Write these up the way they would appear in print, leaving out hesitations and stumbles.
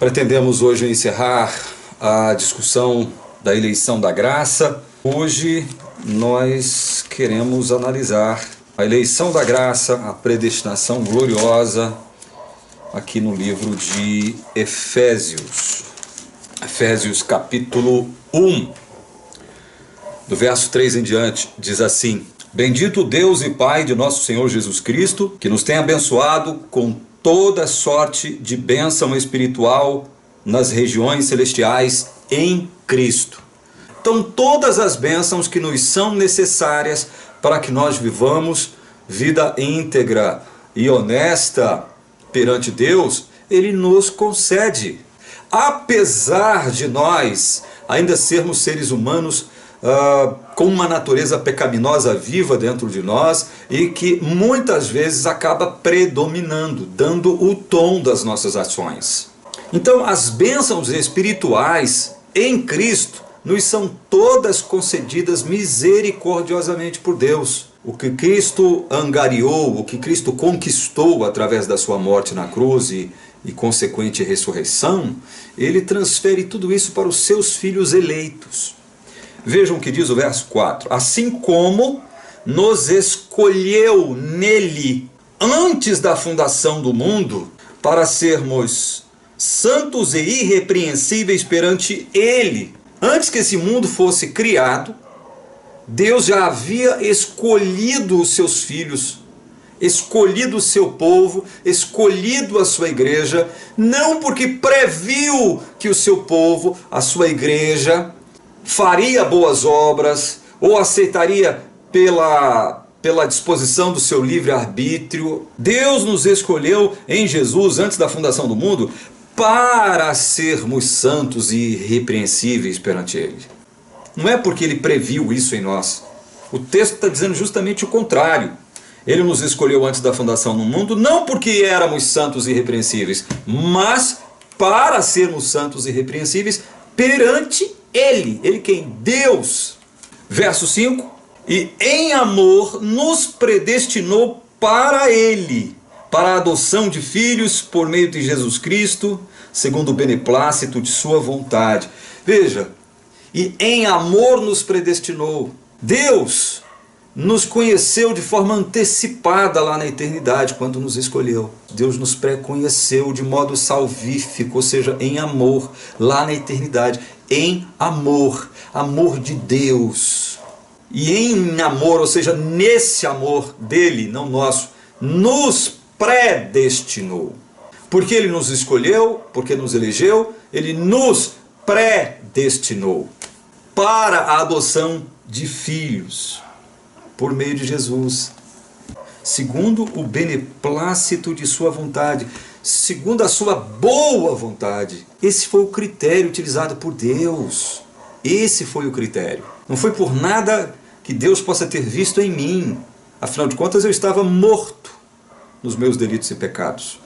Pretendemos hoje encerrar a discussão da eleição da graça. Hoje nós queremos analisar a eleição da graça, a predestinação gloriosa, aqui no livro de Efésios. Efésios capítulo 1, do verso 3 em diante, diz assim: Bendito Deus e Pai de nosso Senhor Jesus Cristo, que nos tem abençoado com toda sorte de bênção espiritual nas regiões celestiais em Cristo. Então, todas as bênçãos que nos são necessárias para que nós vivamos vida íntegra e honesta perante Deus, Ele nos concede. Apesar de nós ainda sermos seres humanos com uma natureza pecaminosa viva dentro de nós e que muitas vezes acaba predominando, dando o tom das nossas ações. Então, as bênçãos espirituais em Cristo nos são todas concedidas misericordiosamente por Deus. O que Cristo angariou, o que Cristo conquistou através da sua morte na cruz e consequente ressurreição, Ele transfere tudo isso para os seus filhos eleitos. Vejam o que diz o verso 4. Assim como nos escolheu nele antes da fundação do mundo para sermos santos e irrepreensíveis perante Ele. Antes que esse mundo fosse criado, Deus já havia escolhido os seus filhos, escolhido o seu povo, escolhido a sua igreja, não porque previu que o seu povo, a sua igreja, faria boas obras ou aceitaria pela disposição do seu livre-arbítrio. Deus nos escolheu em Jesus antes da fundação do mundo para sermos santos e irrepreensíveis perante Ele. Não é porque Ele previu isso em nós. O texto está dizendo justamente o contrário. Ele nos escolheu antes da fundação do mundo, não porque éramos santos e irrepreensíveis, mas para sermos santos e irrepreensíveis perante Ele. Ele quem? Deus. Verso 5. E em amor nos predestinou para Ele, para a adoção de filhos por meio de Jesus Cristo, segundo o beneplácito de sua vontade. Veja, e em amor nos predestinou. Deus nos conheceu de forma antecipada lá na eternidade, quando nos escolheu. Deus nos pré-conheceu de modo salvífico, ou seja, em amor, lá na eternidade. Em amor, amor de Deus. E em amor, ou seja, nesse amor dele, não nosso, nos predestinou. Porque Ele nos escolheu, porque nos elegeu, Ele nos predestinou para a adoção de filhos, por meio de Jesus, segundo o beneplácito de sua vontade, segundo a sua boa vontade. Esse foi o critério utilizado por Deus. Esse foi o critério. Não foi por nada que Deus possa ter visto em mim. Afinal de contas, eu estava morto nos meus delitos e pecados,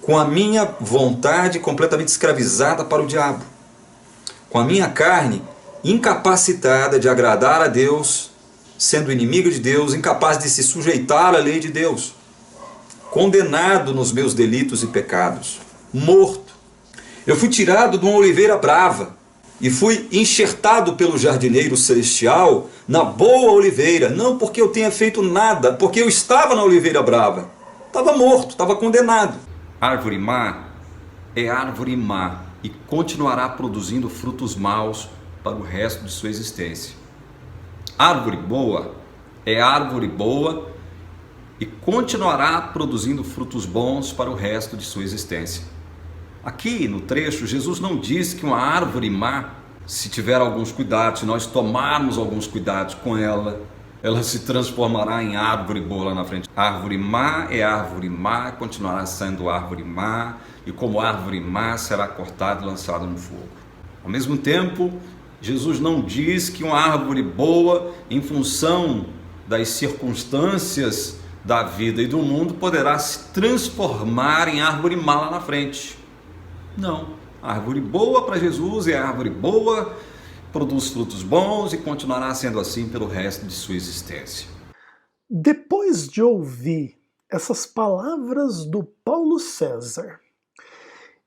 com a minha vontade completamente escravizada para o diabo, com a minha carne incapacitada de agradar a Deus, sendo inimigo de Deus, incapaz de se sujeitar à lei de Deus, condenado nos meus delitos e pecados, morto. Eu fui tirado de uma oliveira brava e fui enxertado pelo jardineiro celestial na boa oliveira, não porque eu tenha feito nada, porque eu estava na oliveira brava. Estava morto, estava condenado. Árvore má é árvore má e continuará produzindo frutos maus para o resto de sua existência. Árvore boa é árvore boa e continuará produzindo frutos bons para o resto de sua existência. Aqui no trecho, Jesus não diz que uma árvore má, se tiver alguns cuidados, se nós tomarmos alguns cuidados com ela se transformará em árvore boa lá na frente. Árvore má é árvore má, continuará sendo árvore má, e como árvore má será cortada e lançada no fogo. Ao mesmo tempo, Jesus não diz que uma árvore boa, em função das circunstâncias da vida e do mundo, poderá se transformar em árvore má lá na frente. Não, a árvore boa para Jesus é a árvore boa, produz frutos bons e continuará sendo assim pelo resto de sua existência. Depois de ouvir essas palavras do Paulo César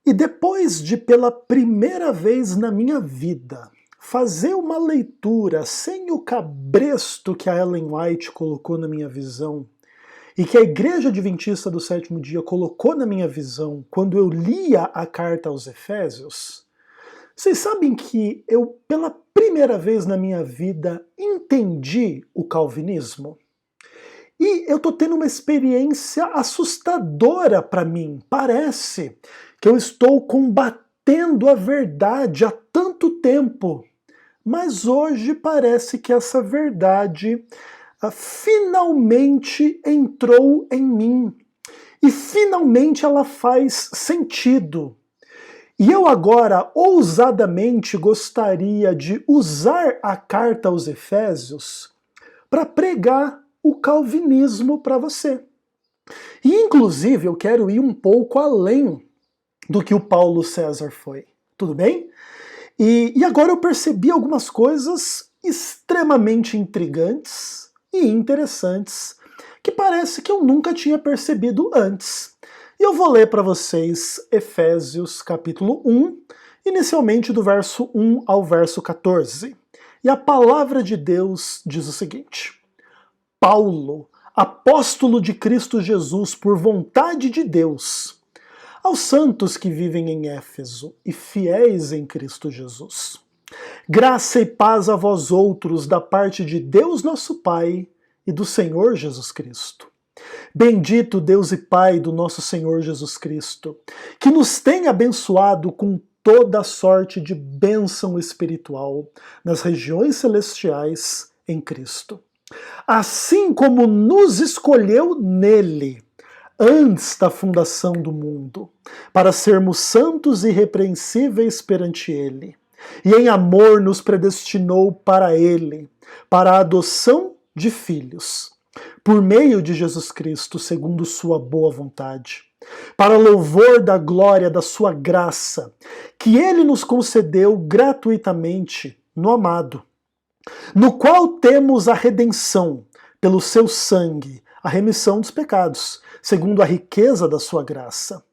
E depois de, pela primeira vez na minha vida, fazer uma leitura sem o cabresto que a Ellen White colocou na minha visão, e que a Igreja Adventista do Sétimo Dia colocou na minha visão quando eu lia a carta aos Efésios, vocês sabem que eu, pela primeira vez na minha vida, entendi o calvinismo? E eu estou tendo uma experiência assustadora para mim. Parece que eu estou combatendo a verdade há tanto tempo, mas hoje parece que essa verdade finalmente entrou em mim. E finalmente ela faz sentido. E eu agora, ousadamente, gostaria de usar a carta aos Efésios para pregar o calvinismo para você. E, inclusive, eu quero ir um pouco além do que o Paulo César foi. Tudo bem? E agora eu percebi algumas coisas extremamente intrigantes e interessantes que parece que eu nunca tinha percebido antes. E eu vou ler para vocês Efésios capítulo 1, inicialmente do verso 1 ao verso 14. E a palavra de Deus diz o seguinte: Paulo, apóstolo de Cristo Jesus por vontade de Deus, aos santos que vivem em Éfeso e fiéis em Cristo Jesus. Graça e paz a vós outros da parte de Deus nosso Pai e do Senhor Jesus Cristo. Bendito Deus e Pai do nosso Senhor Jesus Cristo, que nos tem abençoado com toda sorte de bênção espiritual nas regiões celestiais em Cristo. Assim como nos escolheu nele, antes da fundação do mundo, para sermos santos e irrepreensíveis perante ele, e em amor nos predestinou para ele, para a adoção de filhos, por meio de Jesus Cristo, segundo sua boa vontade, para louvor da glória da sua graça, que ele nos concedeu gratuitamente no amado, no qual temos a redenção, pelo seu sangue, a remissão dos pecados, segundo a riqueza da sua graça,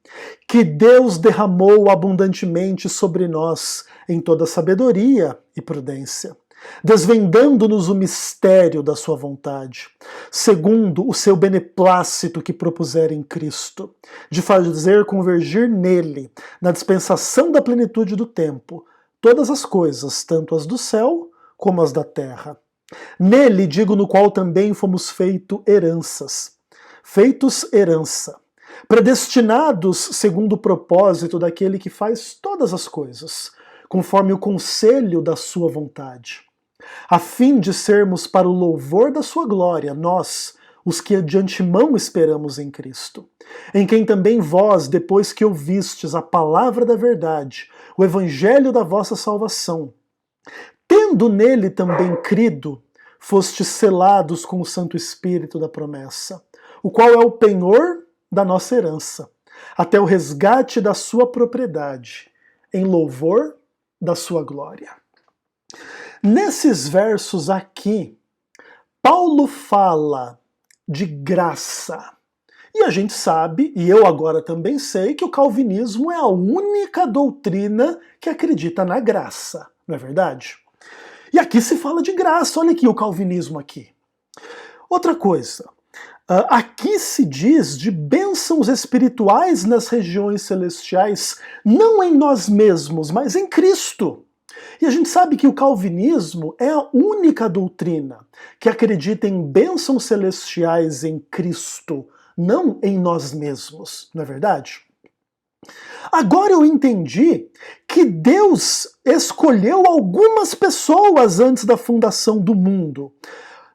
que Deus derramou abundantemente sobre nós em toda sabedoria e prudência, desvendando-nos o mistério da sua vontade, segundo o seu beneplácito que propusera em Cristo, de fazer convergir nele, na dispensação da plenitude do tempo, todas as coisas, tanto as do céu como as da terra. Nele, digo, no qual também fomos feitos herança, predestinados segundo o propósito daquele que faz todas as coisas, conforme o conselho da sua vontade, a fim de sermos para o louvor da sua glória, nós, os que de antemão esperamos em Cristo, em quem também vós, depois que ouvistes a palavra da verdade, o evangelho da vossa salvação, tendo nele também crido, fostes selados com o Santo Espírito da promessa, o qual é o penhor da nossa herança, até o resgate da sua propriedade, em louvor da sua glória. Nesses versos aqui, Paulo fala de graça. E a gente sabe, e eu agora também sei, que o calvinismo é a única doutrina que acredita na graça, não é verdade? E aqui se fala de graça, olha aqui o calvinismo aqui. Outra coisa, aqui se diz de bênçãos espirituais nas regiões celestiais, não em nós mesmos, mas em Cristo. E a gente sabe que o calvinismo é a única doutrina que acredita em bênçãos celestiais em Cristo, não em nós mesmos, não é verdade? Agora eu entendi que Deus escolheu algumas pessoas antes da fundação do mundo.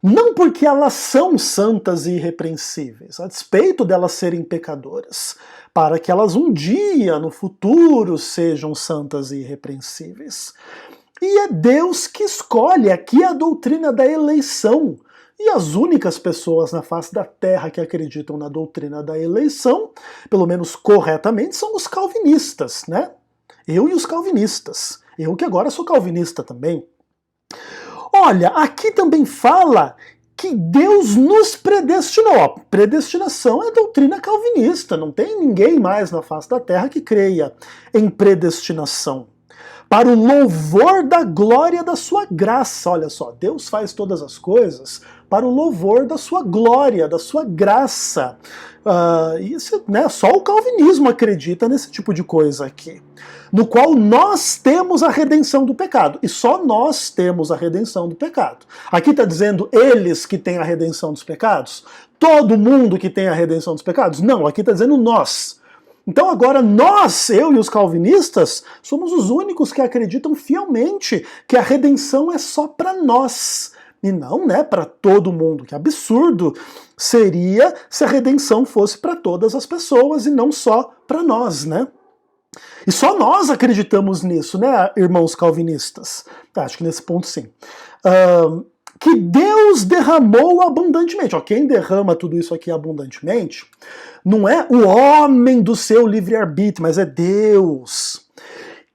Não porque elas são santas e irrepreensíveis, a despeito delas serem pecadoras, para que elas um dia, no futuro, sejam santas e irrepreensíveis. E é Deus que escolhe, aqui a doutrina da eleição. E as únicas pessoas na face da Terra que acreditam na doutrina da eleição, pelo menos corretamente, são os calvinistas, né? Eu e os calvinistas. Eu que agora sou calvinista também. Olha, aqui também fala que Deus nos predestinou. Predestinação é doutrina calvinista, não tem ninguém mais na face da terra que creia em predestinação. Para o louvor da glória da sua graça. Olha só, Deus faz todas as coisas para o louvor da sua glória, da sua graça. Isso, né, só o calvinismo acredita nesse tipo de coisa aqui. No qual nós temos a redenção do pecado. E só nós temos a redenção do pecado. Aqui está dizendo eles que têm a redenção dos pecados? Todo mundo que tem a redenção dos pecados? Não, aqui está dizendo nós. Então agora nós, eu e os calvinistas, somos os únicos que acreditam fielmente que a redenção é só para nós. E não, né, para todo mundo. Que absurdo seria se a redenção fosse para todas as pessoas e não só para nós, né? E só nós acreditamos nisso, né, irmãos calvinistas? Acho que nesse ponto sim. Que Deus derramou abundantemente. Ó, quem derrama tudo isso aqui abundantemente não é o homem do seu livre-arbítrio, mas é Deus.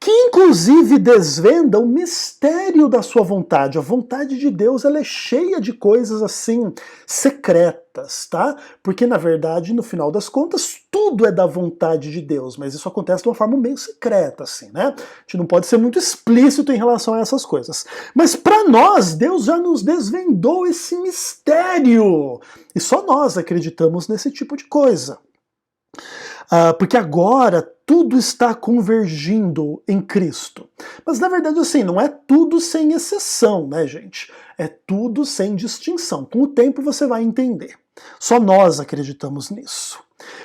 Que inclusive desvenda o mistério da sua vontade. A vontade de Deus, ela é cheia de coisas assim secretas, tá? Porque na verdade, no final das contas, tudo é da vontade de Deus, mas isso acontece de uma forma meio secreta, assim, né? A gente não pode ser muito explícito em relação a essas coisas. Mas para nós, Deus já nos desvendou esse mistério. E só nós acreditamos nesse tipo de coisa. Porque agora tudo está convergindo em Cristo. Mas na verdade assim, não é tudo sem exceção, né, gente? É tudo sem distinção. Com o tempo você vai entender. Só nós acreditamos nisso.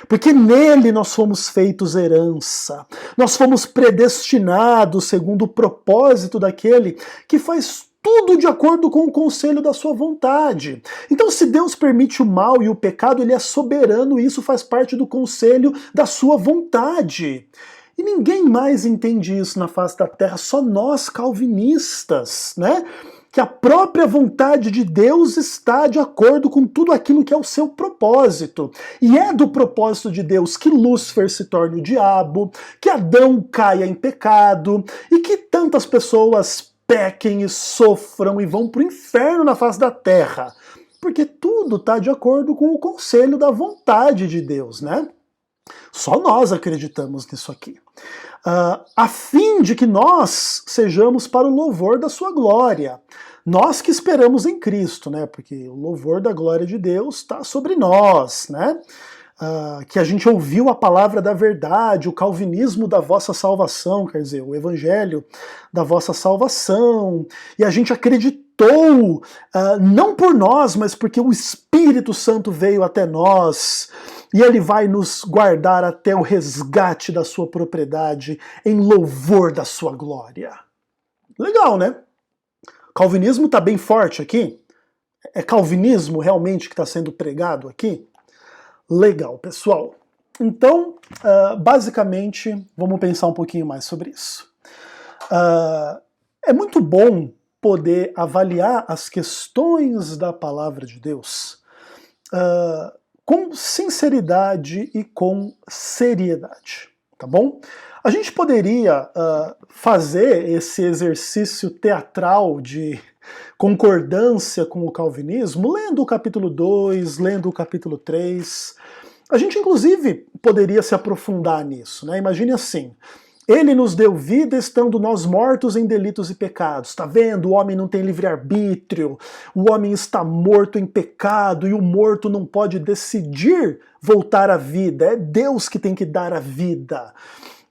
Porque nele nós fomos feitos herança. Nós fomos predestinados segundo o propósito daquele que faz tudo de acordo com o conselho da sua vontade. Então, se Deus permite o mal e o pecado, ele é soberano e isso faz parte do conselho da sua vontade. E ninguém mais entende isso na face da terra, só nós calvinistas, né? Que a própria vontade de Deus está de acordo com tudo aquilo que é o seu propósito. E é do propósito de Deus que Lúcifer se torne o diabo, que Adão caia em pecado e que tantas pessoas pequem e sofram e vão para o inferno na face da terra. Porque tudo está de acordo com o conselho da vontade de Deus, né? Só nós acreditamos nisso aqui. A fim de que nós sejamos para o louvor da sua glória. Nós que esperamos em Cristo, né? Porque o louvor da glória de Deus está sobre nós, né? Que a gente ouviu a palavra da verdade, o calvinismo da vossa salvação, quer dizer, o evangelho da vossa salvação, e a gente acreditou, não por nós, mas porque o Espírito Santo veio até nós, e ele vai nos guardar até o resgate da sua propriedade, em louvor da sua glória. Legal, né? Calvinismo está bem forte aqui? É calvinismo realmente que está sendo pregado aqui? Legal, pessoal. Então, basicamente, vamos pensar um pouquinho mais sobre isso. É muito bom poder avaliar as questões da palavra de Deus com sinceridade e com seriedade, tá bom? A gente poderia fazer esse exercício teatral de concordância com o calvinismo, lendo o capítulo 2, lendo o capítulo 3. A gente, inclusive, poderia se aprofundar nisso, né? Imagine assim, ele nos deu vida estando nós mortos em delitos e pecados. Tá vendo? O homem não tem livre-arbítrio, o homem está morto em pecado e o morto não pode decidir voltar à vida. É Deus que tem que dar a vida.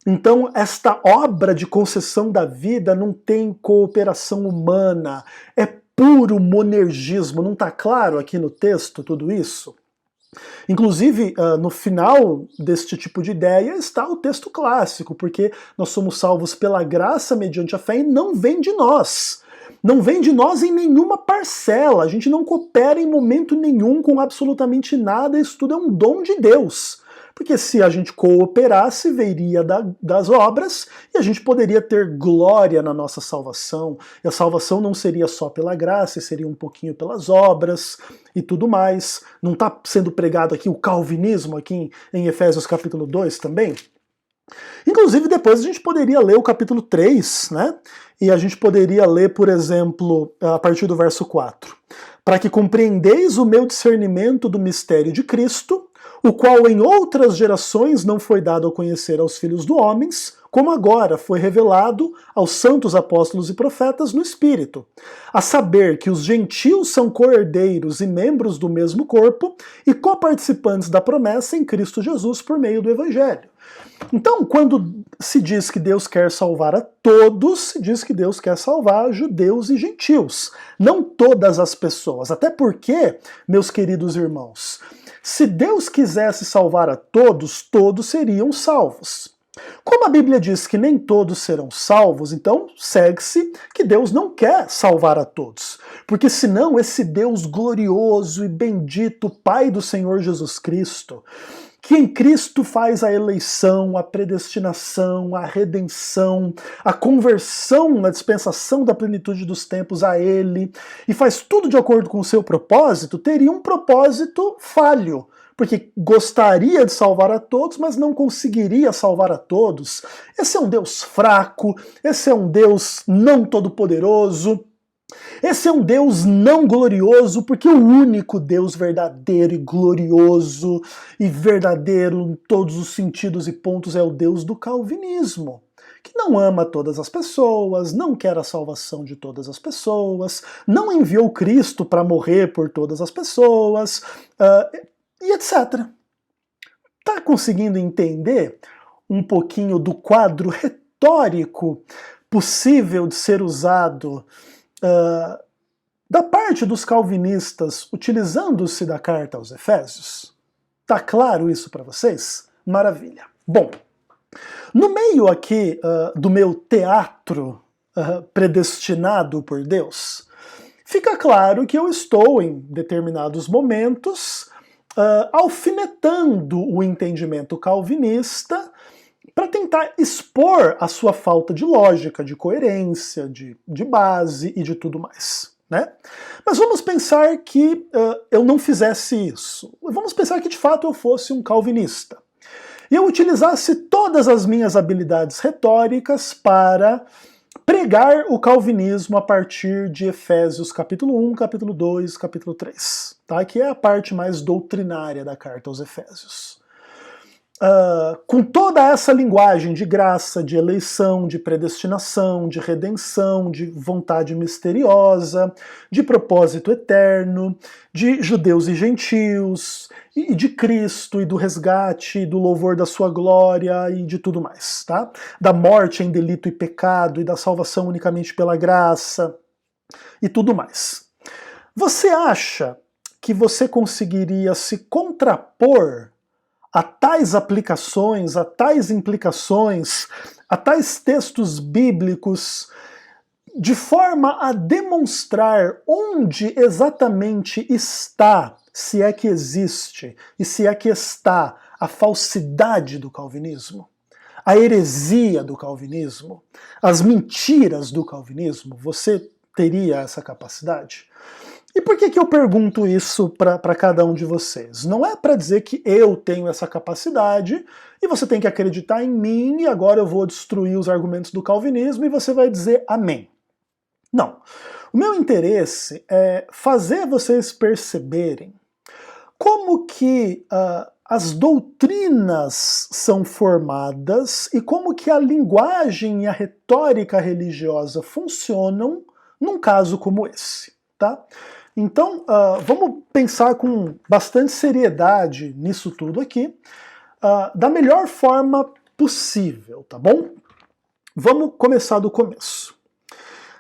Então, esta obra de concessão da vida não tem cooperação humana, é puro monergismo. Não está claro aqui no texto tudo isso? Inclusive, no final deste tipo de ideia está o texto clássico, porque nós somos salvos pela graça mediante a fé e não vem de nós. Não vem de nós em nenhuma parcela, a gente não coopera em momento nenhum com absolutamente nada, isso tudo é um dom de Deus. Porque se a gente cooperasse, viria das obras e a gente poderia ter glória na nossa salvação. E a salvação não seria só pela graça, seria um pouquinho pelas obras e tudo mais. Não está sendo pregado aqui o calvinismo aqui em Efésios capítulo 2 também? Inclusive depois a gente poderia ler o capítulo 3, né? E a gente poderia ler, por exemplo, a partir do verso 4. para que compreendeis o meu discernimento do mistério de Cristo, o qual em outras gerações não foi dado a conhecer aos filhos dos homens, como agora foi revelado aos santos apóstolos e profetas no Espírito, a saber que os gentios são co-herdeiros e membros do mesmo corpo e coparticipantes da promessa em Cristo Jesus por meio do Evangelho. Então, quando se diz que Deus quer salvar a todos, se diz que Deus quer salvar judeus e gentios, não todas as pessoas. Até porque, meus queridos irmãos, se Deus quisesse salvar a todos, todos seriam salvos. Como a Bíblia diz que nem todos serão salvos, então segue-se que Deus não quer salvar a todos. Porque senão esse Deus glorioso e bendito, Pai do Senhor Jesus Cristo, que em Cristo faz a eleição, a predestinação, a redenção, a conversão na dispensação da plenitude dos tempos a Ele, e faz tudo de acordo com o seu propósito, teria um propósito falho, porque gostaria de salvar a todos, mas não conseguiria salvar a todos. Esse é um Deus fraco, esse é um Deus não todo-poderoso, esse é um Deus não glorioso, porque o único Deus verdadeiro e glorioso e verdadeiro em todos os sentidos e pontos é o Deus do calvinismo, que não ama todas as pessoas, não quer a salvação de todas as pessoas, não enviou Cristo para morrer por todas as pessoas, e etc. Tá conseguindo entender um pouquinho do quadro retórico possível de ser usado da parte dos calvinistas, utilizando-se da carta aos Efésios? Tá claro isso para vocês? Maravilha. Bom, no meio aqui do meu teatro predestinado por Deus, fica claro que eu estou, em determinados momentos, alfinetando o entendimento calvinista para tentar expor a sua falta de lógica, de coerência, de base e de tudo mais. Né? Mas vamos pensar que eu não fizesse isso. Vamos pensar que de fato eu fosse um calvinista. E eu utilizasse todas as minhas habilidades retóricas para pregar o calvinismo a partir de Efésios capítulo 1, capítulo 2, capítulo 3, tá? Que é a parte mais doutrinária da carta aos Efésios. Com toda essa linguagem de graça, de eleição, de predestinação, de redenção, de vontade misteriosa, de propósito eterno, de judeus e gentios, e de Cristo, e do resgate, e do louvor da sua glória, e de tudo mais, tá? Da morte em delito e pecado, e da salvação unicamente pela graça, e tudo mais. Você acha que você conseguiria se contrapor a tais aplicações, a tais implicações, a tais textos bíblicos, de forma a demonstrar onde exatamente está, se é que existe, e se é que está, a falsidade do calvinismo, a heresia do calvinismo, as mentiras do calvinismo? Você teria essa capacidade? E por que eu pergunto isso para cada um de vocês? Não é para dizer que eu tenho essa capacidade e você tem que acreditar em mim e agora eu vou destruir os argumentos do calvinismo e você vai dizer amém. Não. O meu interesse é fazer vocês perceberem como que as doutrinas são formadas e como que a linguagem e a retórica religiosa funcionam num caso como esse, tá? Então, vamos pensar com bastante seriedade nisso tudo aqui, da melhor forma possível, tá bom? Vamos começar do começo.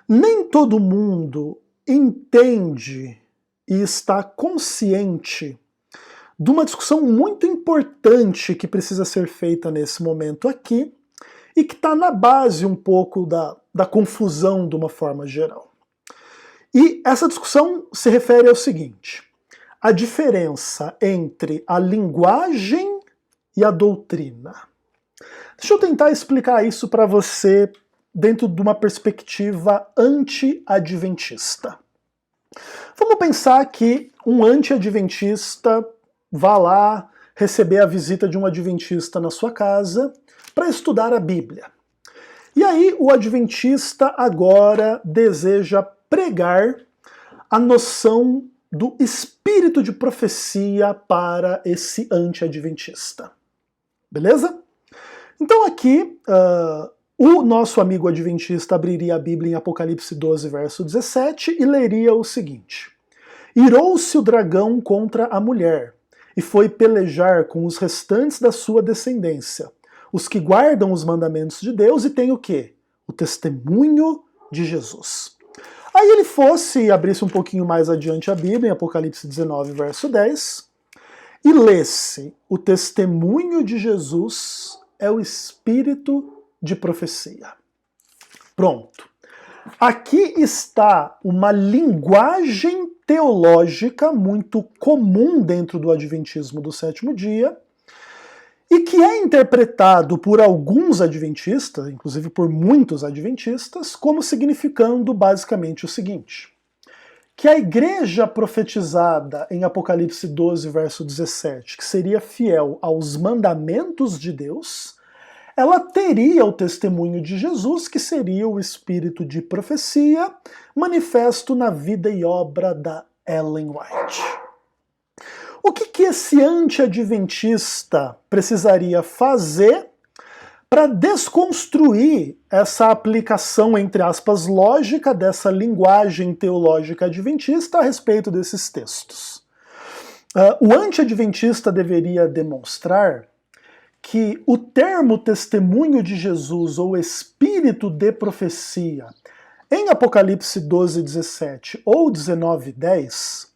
Nem todo mundo entende e está consciente de uma discussão muito importante que precisa ser feita nesse momento aqui e que está na base um pouco da confusão de uma forma geral. E essa discussão se refere ao seguinte: a diferença entre a linguagem e a doutrina. Deixa eu tentar explicar isso para você dentro de uma perspectiva anti-adventista. Vamos pensar que um anti-adventista vá lá receber a visita de um adventista na sua casa para estudar a Bíblia. E aí o adventista agora deseja pregar a noção do espírito de profecia para esse anti-adventista. Beleza? Então aqui, o nosso amigo adventista abriria a Bíblia em Apocalipse 12, verso 17, e leria o seguinte: Irou-se o dragão contra a mulher, e foi pelejar com os restantes da sua descendência, os que guardam os mandamentos de Deus e têm o quê? O testemunho de Jesus. Aí ele fosse e abrisse um pouquinho mais adiante a Bíblia, em Apocalipse 19, verso 10, e lesse: o testemunho de Jesus é o espírito de profecia. Pronto. Aqui está uma linguagem teológica muito comum dentro do Adventismo do sétimo dia, e que é interpretado por alguns adventistas, inclusive por muitos adventistas, como significando basicamente o seguinte: que a igreja profetizada em Apocalipse 12, verso 17, que seria fiel aos mandamentos de Deus, ela teria o testemunho de Jesus, que seria o espírito de profecia, manifesto na vida e obra da Ellen White. O que esse anti-adventista precisaria fazer para desconstruir essa aplicação, entre aspas, lógica dessa linguagem teológica adventista a respeito desses textos? O anti-adventista deveria demonstrar que o termo testemunho de Jesus ou espírito de profecia em Apocalipse 12, 17 ou 19, 10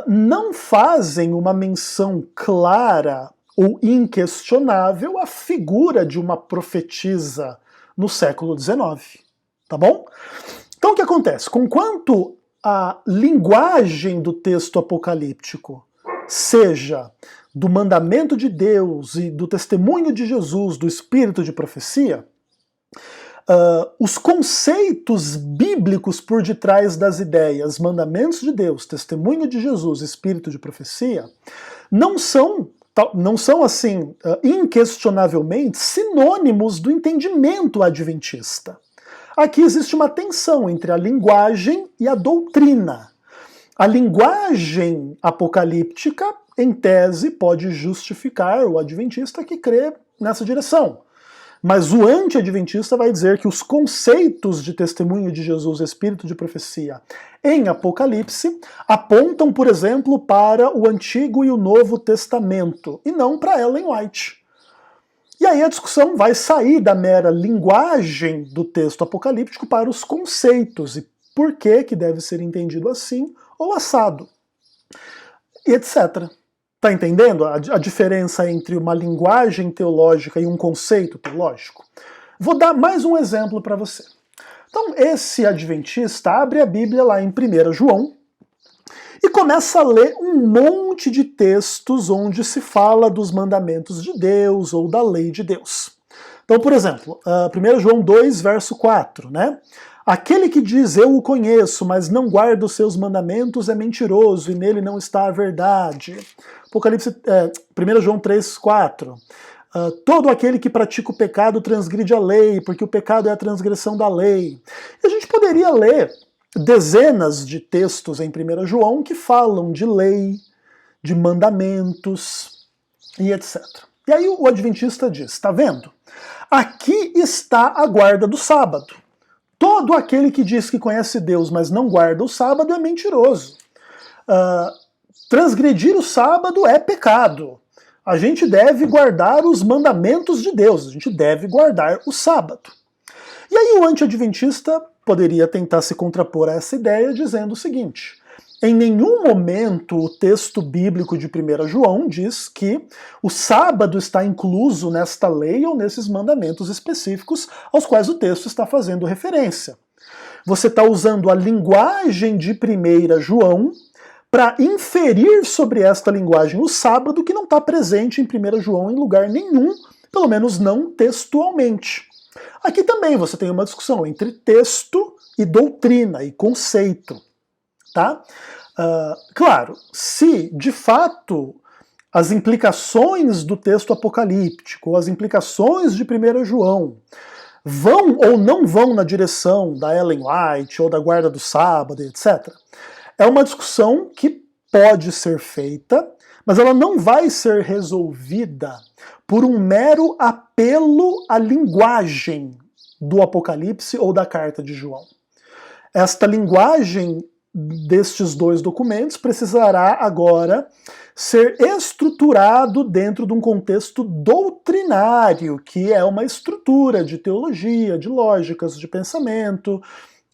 não fazem uma menção clara ou inquestionável à figura de uma profetisa no século XIX, tá bom? Então o que acontece? Conquanto a linguagem do texto apocalíptico seja do mandamento de Deus e do testemunho de Jesus, do espírito de profecia, os conceitos bíblicos por detrás das ideias, mandamentos de Deus, testemunho de Jesus, espírito de profecia, não são assim, inquestionavelmente sinônimos do entendimento adventista. Aqui existe uma tensão entre a linguagem e a doutrina. A linguagem apocalíptica, em tese, pode justificar o adventista que crê nessa direção. Mas o anti-adventista vai dizer que os conceitos de testemunho de Jesus, espírito de profecia, em Apocalipse, apontam, por exemplo, para o Antigo e o Novo Testamento, e não para Ellen White. E aí a discussão vai sair da mera linguagem do texto apocalíptico para os conceitos, e por que deve ser entendido assim ou assado, e etc. Tá entendendo a diferença entre uma linguagem teológica e um conceito teológico? Vou dar mais um exemplo para você. Então, esse adventista abre a Bíblia lá em 1 João e começa a ler um monte de textos onde se fala dos mandamentos de Deus ou da lei de Deus. Então, por exemplo, 1 João 2, verso 4, né? Aquele que diz eu o conheço, mas não guarda os seus mandamentos é mentiroso e nele não está a verdade. 1 João 3, 4. Todo aquele que pratica o pecado transgride a lei, porque o pecado é a transgressão da lei. E a gente poderia ler dezenas de textos em 1 João que falam de lei, de mandamentos e etc. E aí o adventista diz, está vendo? Aqui está a guarda do sábado. Todo aquele que diz que conhece Deus, mas não guarda o sábado é mentiroso. Transgredir o sábado é pecado. A gente deve guardar os mandamentos de Deus, a gente deve guardar o sábado. E aí o anti-adventista poderia tentar se contrapor a essa ideia dizendo o seguinte: em nenhum momento o texto bíblico de 1 João diz que o sábado está incluso nesta lei ou nesses mandamentos específicos aos quais o texto está fazendo referência. Você está usando a linguagem de 1 João para inferir sobre esta linguagem o sábado que não está presente em 1 João em lugar nenhum, pelo menos não textualmente. Aqui também você tem uma discussão entre texto e doutrina e conceito. Tá? Claro, se de fato as implicações do texto apocalíptico, as implicações de 1 João, vão ou não vão na direção da Ellen White ou da guarda do sábado, etc., É uma discussão que pode ser feita, mas ela não vai ser resolvida por um mero apelo à linguagem do Apocalipse ou da carta de João. Esta linguagem destes dois documentos precisará agora ser estruturado dentro de um contexto doutrinário, que é uma estrutura de teologia, de lógicas, de pensamento,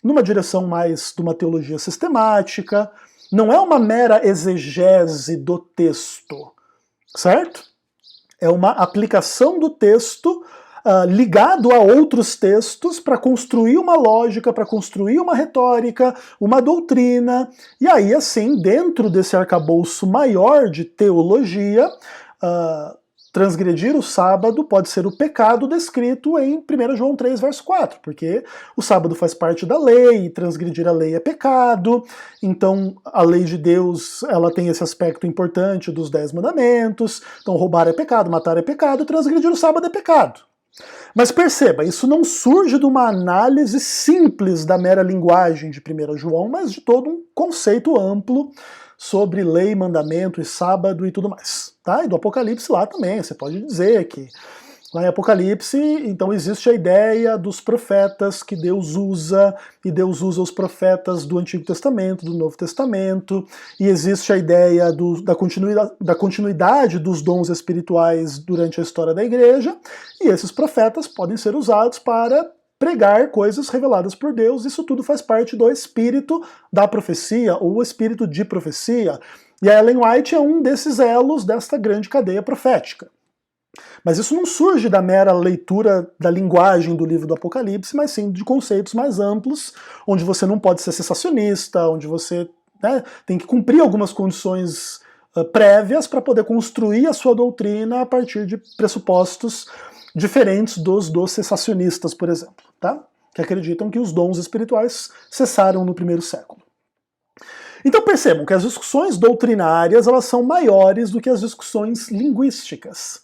numa direção mais de uma teologia sistemática. Não é uma mera exegese do texto, certo? É uma aplicação do texto ligado a outros textos para construir uma lógica, para construir uma retórica, uma doutrina, e aí assim, dentro desse arcabouço maior de teologia, transgredir o sábado pode ser o pecado descrito em 1 João 3, verso 4, porque o sábado faz parte da lei, e transgredir a lei é pecado, então a lei de Deus ela tem esse aspecto importante dos 10 mandamentos, então roubar é pecado, matar é pecado, transgredir o sábado é pecado. Mas perceba, isso não surge de uma análise simples da mera linguagem de 1 João, mas de todo um conceito amplo sobre lei, mandamento e sábado e tudo mais. Tá? E do Apocalipse lá também, você pode dizer que lá em Apocalipse, então existe a ideia dos profetas que Deus usa, e Deus usa os profetas do Antigo Testamento, do Novo Testamento, e existe a ideia da continuidade dos dons espirituais durante a história da igreja, e esses profetas podem ser usados para pregar coisas reveladas por Deus, isso tudo faz parte do espírito da profecia, ou o espírito de profecia, e a Ellen White é um desses elos desta grande cadeia profética. Mas isso não surge da mera leitura da linguagem do livro do Apocalipse, mas sim de conceitos mais amplos, onde você não pode ser sensacionista, onde você tem que cumprir algumas condições prévias para poder construir a sua doutrina a partir de pressupostos diferentes dos sensacionistas, por exemplo, tá? Que acreditam que os dons espirituais cessaram no primeiro século. Então percebam que as discussões doutrinárias elas são maiores do que as discussões linguísticas.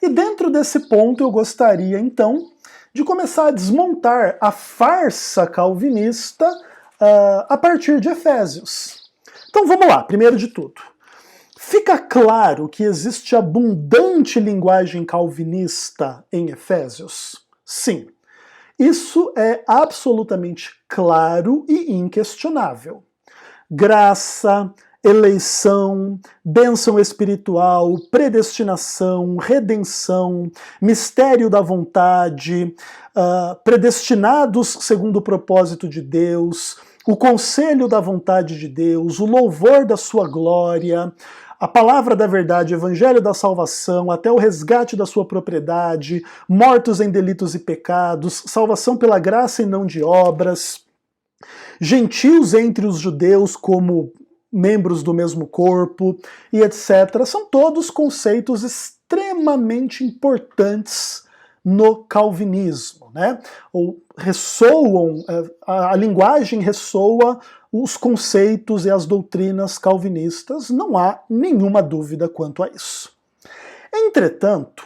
E dentro desse ponto eu gostaria, então, de começar a desmontar a farsa calvinista a partir de Efésios. Então vamos lá, primeiro de tudo. Fica claro que existe abundante linguagem calvinista em Efésios? Sim. Isso é absolutamente claro e inquestionável. Graça, eleição, bênção espiritual, predestinação, redenção, mistério da vontade, predestinados segundo o propósito de Deus, o conselho da vontade de Deus, o louvor da sua glória, a palavra da verdade, evangelho da salvação, até o resgate da sua propriedade, mortos em delitos e pecados, salvação pela graça e não de obras, gentios entre os judeus como membros do mesmo corpo, e etc. São todos conceitos extremamente importantes no calvinismo, né? Ou ressoam, a linguagem ressoa os conceitos e as doutrinas calvinistas, não há nenhuma dúvida quanto a isso. Entretanto,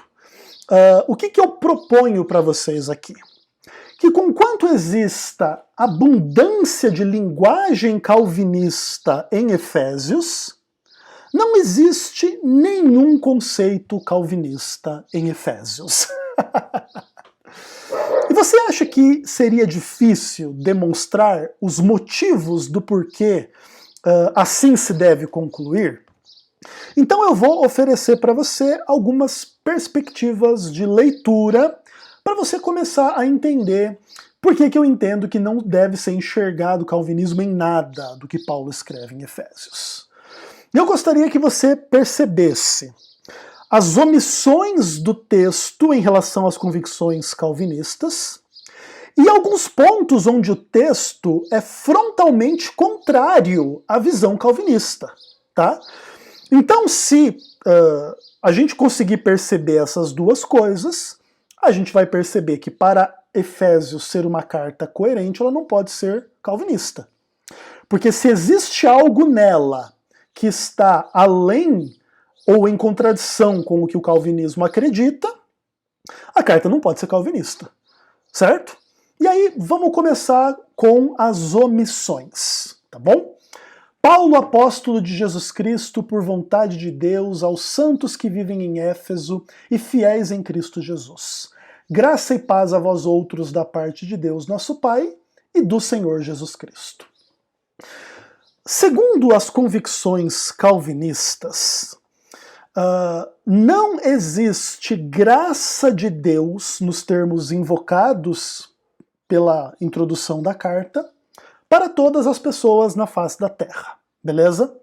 o que eu proponho para vocês aqui? Que conquanto exista abundância de linguagem calvinista em Efésios, não existe nenhum conceito calvinista em Efésios. E você acha que seria difícil demonstrar os motivos do porquê assim se deve concluir? Então eu vou oferecer para você algumas perspectivas de leitura para você começar a entender por que eu entendo que não deve ser enxergado o calvinismo em nada do que Paulo escreve em Efésios. Eu gostaria que você percebesse as omissões do texto em relação às convicções calvinistas e alguns pontos onde o texto é frontalmente contrário à visão calvinista, tá? Então, se a gente conseguir perceber essas duas coisas, a gente vai perceber que para Efésios ser uma carta coerente, ela não pode ser calvinista. Porque se existe algo nela que está além ou em contradição com o que o calvinismo acredita, a carta não pode ser calvinista. Certo? E aí vamos começar com as omissões, tá bom? Paulo, apóstolo de Jesus Cristo, por vontade de Deus, aos santos que vivem em Éfeso e fiéis em Cristo Jesus. Graça e paz a vós outros da parte de Deus, nosso Pai, e do Senhor Jesus Cristo. Segundo as convicções calvinistas, não existe graça de Deus, nos termos invocados pela introdução da carta, para todas as pessoas na face da terra, beleza?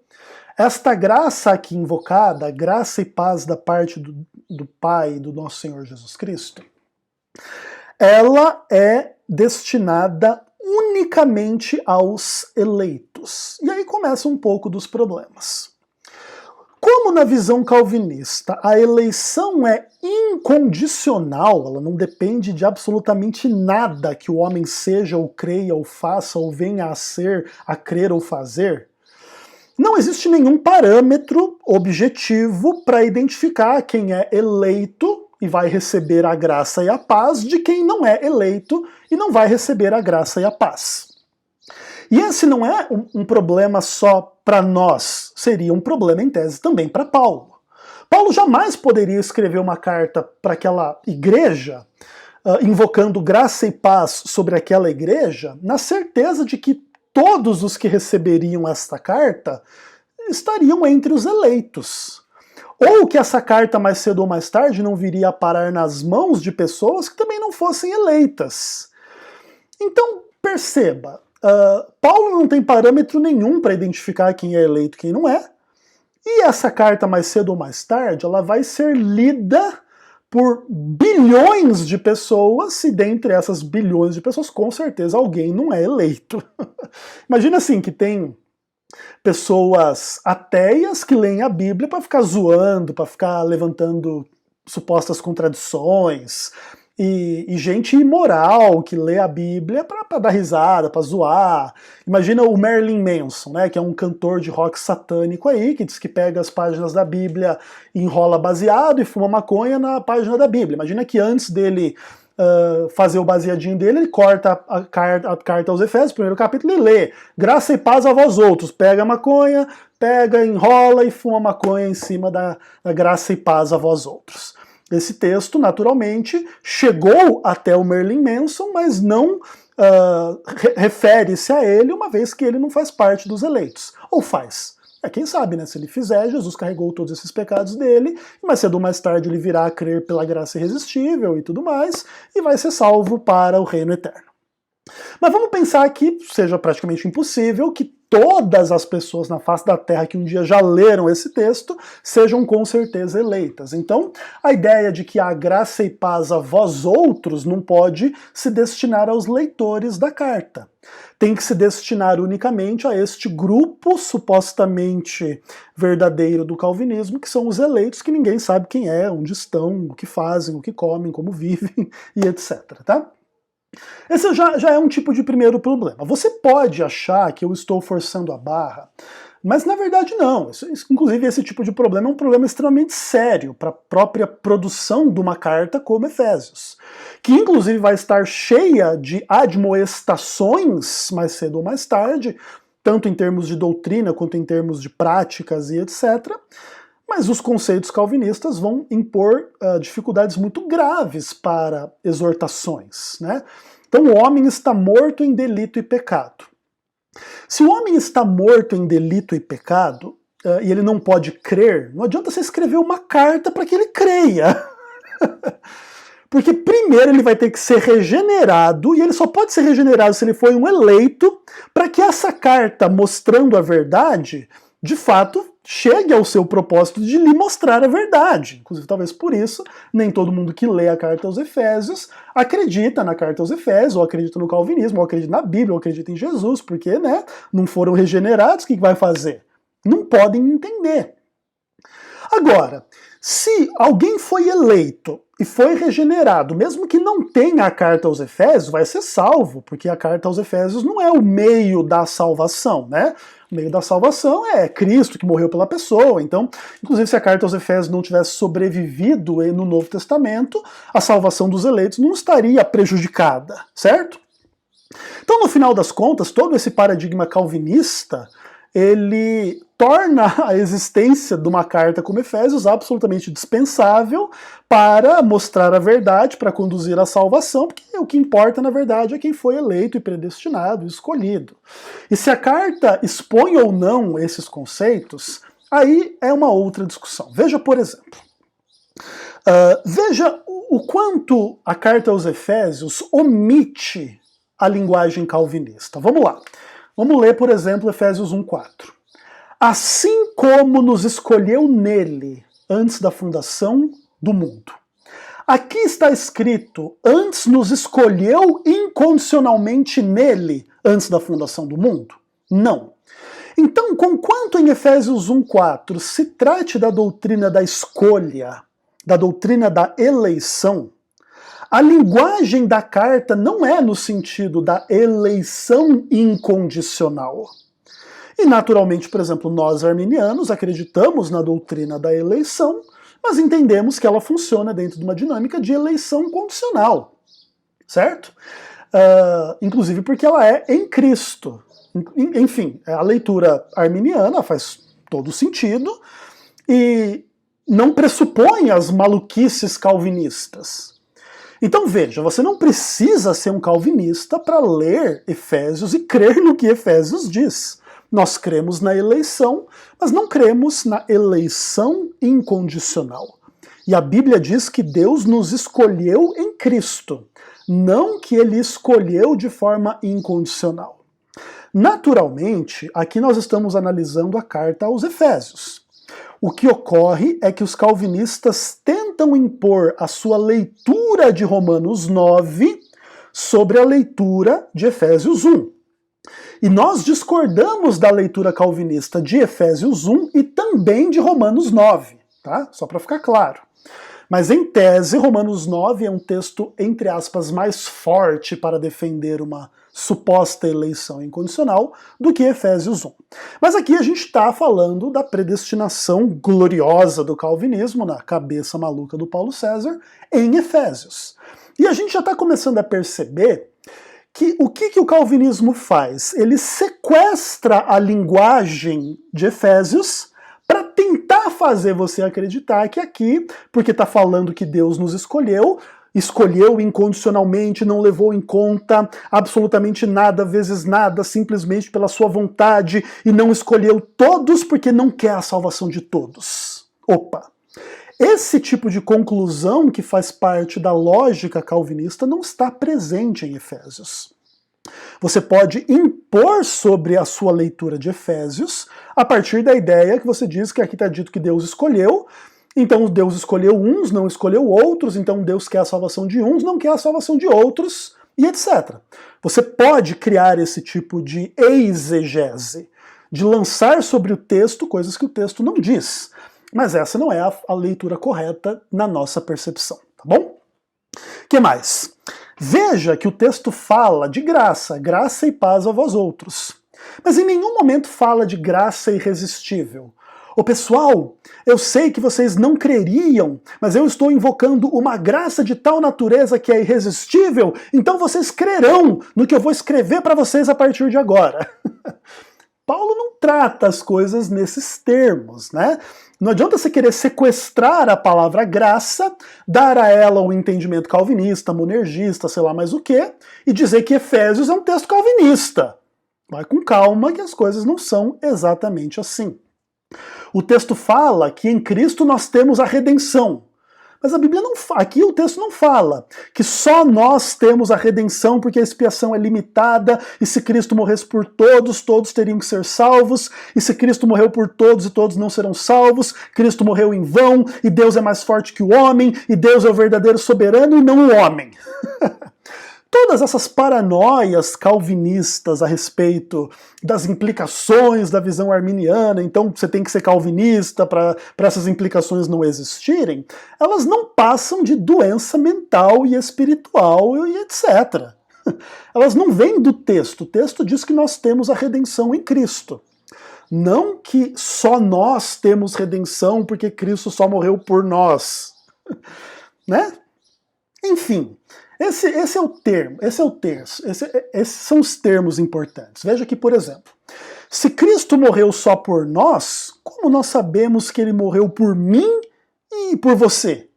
Esta graça aqui invocada, graça e paz da parte do Pai e do nosso Senhor Jesus Cristo, ela é destinada unicamente aos eleitos. E aí começa um pouco dos problemas. Como na visão calvinista a eleição é incondicional, ela não depende de absolutamente nada que o homem seja ou creia ou faça ou venha a ser, a crer ou fazer, não existe nenhum parâmetro objetivo para identificar quem é eleito e vai receber a graça e a paz de quem não é eleito e não vai receber a graça e a paz. E esse não é um problema só para nós, seria um problema em tese também para Paulo. Paulo jamais poderia escrever uma carta para aquela igreja, invocando graça e paz sobre aquela igreja, na certeza de que todos os que receberiam esta carta estariam entre os eleitos. Ou que essa carta mais cedo ou mais tarde não viria a parar nas mãos de pessoas que também não fossem eleitas. Então, perceba, Paulo não tem parâmetro nenhum para identificar quem é eleito e quem não é, e essa carta mais cedo ou mais tarde ela vai ser lida por bilhões de pessoas, e dentre essas bilhões de pessoas, com certeza alguém não é eleito. Imagina assim, que tem pessoas ateias que leem a Bíblia para ficar zoando, para ficar levantando supostas contradições, e gente imoral que lê a Bíblia para dar risada, para zoar. Imagina o Marilyn Manson, né, que é um cantor de rock satânico aí, que diz que pega as páginas da Bíblia, enrola baseado e fuma maconha na página da Bíblia. Imagina que antes dele fazer o baseadinho dele, ele corta a carta aos Efésios, primeiro capítulo, e lê: graça e paz a vós outros. Pega a maconha, enrola e fuma maconha em cima da graça e paz a vós outros. Esse texto, naturalmente, chegou até o Marilyn Manson, mas não refere-se a ele, uma vez que ele não faz parte dos eleitos. Ou faz? Quem sabe, né? Se ele fizer, Jesus carregou todos esses pecados dele, e mais cedo ou mais tarde ele virá a crer pela graça irresistível e tudo mais, e vai ser salvo para o reino eterno. Mas vamos pensar que seja praticamente impossível que todas as pessoas na face da Terra que um dia já leram esse texto sejam com certeza eleitas. Então, a ideia de que há graça e paz a vós outros não pode se destinar aos leitores da carta. Tem que se destinar unicamente a este grupo supostamente verdadeiro do calvinismo, que são os eleitos, que ninguém sabe quem é, onde estão, o que fazem, o que comem, como vivem e etc. Tá? Esse já é um tipo de primeiro problema. Você pode achar que eu estou forçando a barra, mas na verdade não. Inclusive esse tipo de problema é um problema extremamente sério para a própria produção de uma carta como Efésios, que inclusive vai estar cheia de admoestações mais cedo ou mais tarde, tanto em termos de doutrina quanto em termos de práticas e etc. Mas os conceitos calvinistas vão impor dificuldades muito graves para exortações, né? Então o homem está morto em delito e pecado. Se o homem está morto em delito e pecado, e ele não pode crer, não adianta você escrever uma carta para que ele creia. Porque primeiro ele vai ter que ser regenerado, e ele só pode ser regenerado se ele for um eleito, para que essa carta mostrando a verdade, de fato, chegue ao seu propósito de lhe mostrar a verdade. Inclusive, talvez por isso, nem todo mundo que lê a carta aos Efésios acredita na carta aos Efésios, ou acredita no calvinismo, ou acredita na Bíblia, ou acredita em Jesus, porque, né, não foram regenerados, o que vai fazer? Não podem entender. Agora, se alguém foi eleito e foi regenerado, mesmo que não tenha a carta aos Efésios, vai ser salvo, porque a carta aos Efésios não é o meio da salvação, né? O meio da salvação é Cristo que morreu pela pessoa. Então, inclusive, se a carta aos Efésios não tivesse sobrevivido no Novo Testamento, a salvação dos eleitos não estaria prejudicada, certo? Então, no final das contas, todo esse paradigma calvinista, ele torna a existência de uma carta como Efésios absolutamente dispensável para mostrar a verdade, para conduzir à salvação, porque o que importa, na verdade, é quem foi eleito e predestinado, escolhido. E se a carta expõe ou não esses conceitos, aí é uma outra discussão. Veja, por exemplo, veja o quanto a carta aos Efésios omite a linguagem calvinista. Vamos lá. Vamos ler, por exemplo, Efésios 1:4. Assim como nos escolheu nele antes da fundação do mundo. Aqui está escrito, antes nos escolheu incondicionalmente nele antes da fundação do mundo? Não. Então, conquanto em Efésios 1:4 se trate da doutrina da escolha, da doutrina da eleição, a linguagem da carta não é no sentido da eleição incondicional. E, naturalmente, por exemplo, nós arminianos acreditamos na doutrina da eleição, mas entendemos que ela funciona dentro de uma dinâmica de eleição condicional, certo? Inclusive porque ela é em Cristo. Enfim, a leitura arminiana faz todo sentido e não pressupõe as maluquices calvinistas. Então veja, você não precisa ser um calvinista para ler Efésios e crer no que Efésios diz. Nós cremos na eleição, mas não cremos na eleição incondicional. E a Bíblia diz que Deus nos escolheu em Cristo, não que Ele escolheu de forma incondicional. Naturalmente, aqui nós estamos analisando a carta aos Efésios. O que ocorre é que os calvinistas tentam impor a sua leitura de Romanos 9 sobre a leitura de Efésios 1. E nós discordamos da leitura calvinista de Efésios 1 e também de Romanos 9, tá? Só para ficar claro. Mas em tese, Romanos 9 é um texto, entre aspas, mais forte para defender uma suposta eleição incondicional do que Efésios 1. Mas aqui a gente está falando da predestinação gloriosa do calvinismo, na cabeça maluca do Paulo César, em Efésios. E a gente já está começando a perceber que o que o calvinismo faz? Ele sequestra a linguagem de Efésios para tentar fazer você acreditar que aqui, porque está falando que Deus nos escolheu incondicionalmente, não levou em conta absolutamente nada vezes nada, simplesmente pela sua vontade, e não escolheu todos porque não quer a salvação de todos. Opa! Esse tipo de conclusão que faz parte da lógica calvinista não está presente em Efésios. Você pode impor sobre a sua leitura de Efésios a partir da ideia que você diz que aqui está dito que Deus escolheu, então Deus escolheu uns, não escolheu outros, então Deus quer a salvação de uns, não quer a salvação de outros, e etc. Você pode criar esse tipo de exegese, de lançar sobre o texto coisas que o texto não diz. Mas essa não é a leitura correta na nossa percepção, tá bom? O que mais? Veja que o texto fala de graça, graça e paz a vós outros. Mas em nenhum momento fala de graça irresistível. Ô pessoal, eu sei que vocês não creriam, mas eu estou invocando uma graça de tal natureza que é irresistível, então vocês crerão no que eu vou escrever para vocês a partir de agora. Paulo não trata as coisas nesses termos, né? Não adianta você querer sequestrar a palavra graça, dar a ela um entendimento calvinista, monergista, sei lá mais o quê, e dizer que Efésios é um texto calvinista. Vai com calma que as coisas não são exatamente assim. O texto fala que em Cristo nós temos a redenção. Mas a Bíblia não fala, aqui o texto não fala que só nós temos a redenção porque a expiação é limitada e se Cristo morresse por todos, todos teriam que ser salvos, e se Cristo morreu por todos e todos não serão salvos, Cristo morreu em vão e Deus é mais forte que o homem e Deus é o verdadeiro soberano e não o homem. Todas essas paranoias calvinistas a respeito das implicações da visão arminiana, então você tem que ser calvinista para essas implicações não existirem, elas não passam de doença mental e espiritual e etc. Elas não vêm do texto. O texto diz que nós temos a redenção em Cristo. Não que só nós temos redenção porque Cristo só morreu por nós. Né? Enfim. Esse é o termo, esse é o terço, esses são os termos importantes. Veja que, por exemplo, Se Cristo morreu só por nós, como nós sabemos que ele morreu por mim e por você?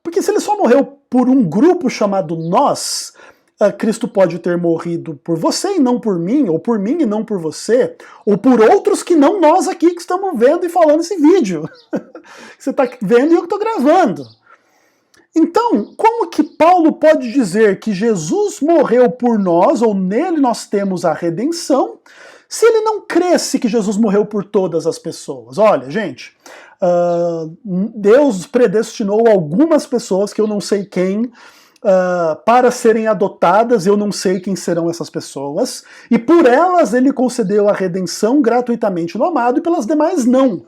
Porque se ele só morreu por um grupo chamado nós, Cristo pode ter morrido por você e não por mim, ou por mim e não por você, ou por outros que não nós aqui que estamos vendo e falando esse vídeo. Você está vendo e eu estou gravando. Então, como que Paulo pode dizer que Jesus morreu por nós, ou nele nós temos a redenção, se ele não cresce que Jesus morreu por todas as pessoas? Olha, gente, Deus predestinou algumas pessoas, que eu não sei quem, para serem adotadas, eu não sei quem serão essas pessoas, e por elas ele concedeu a redenção gratuitamente no amado, e pelas demais não.